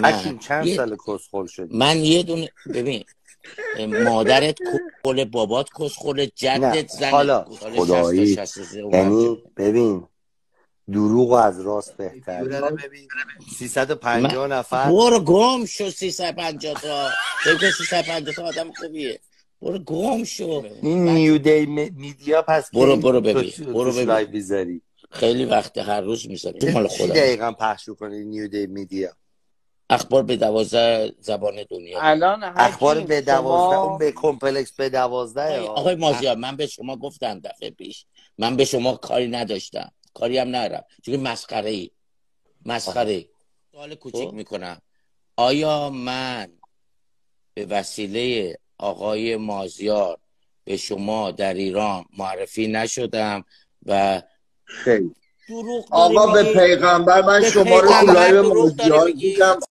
حکیم چند سال کسخل شدی؟ من یه دونه ببین، مادرت کسخل، بابات کسخل، جدت زن حالا خدایی، 63 یعنی ببین دروغ از راست بهتر. 350 نفر برو گم شو. 350 تا بگو 350 تا آدم خوبیه. برو گم شو. این نیو دی میدیا پس برو ببین، برو توش ببین. لایو بیزاری خیلی وقت هر روز میذاری. تو مال چی خودم. دقیقا پخش کنی نیو دی میدیا؟ اخبار به 12 زبان دنیا. الان اخبار حکیم به 12، اون به کمپلکس به 12. آقای مازیار، من به شما گفتم دفعه پیش، من به شما کاری نداشتم، کاری هم ندارم، چون مسخره. سوال کوچیک میکنم، آیا من به وسیله آقای مازیار به شما در ایران معرفی نشدم و خیلی دروغ داری آقا به میگی؟ پیغمبر من به شما رو تو پیغمبر لایو دروغ داری مازیار میگی؟ دیدم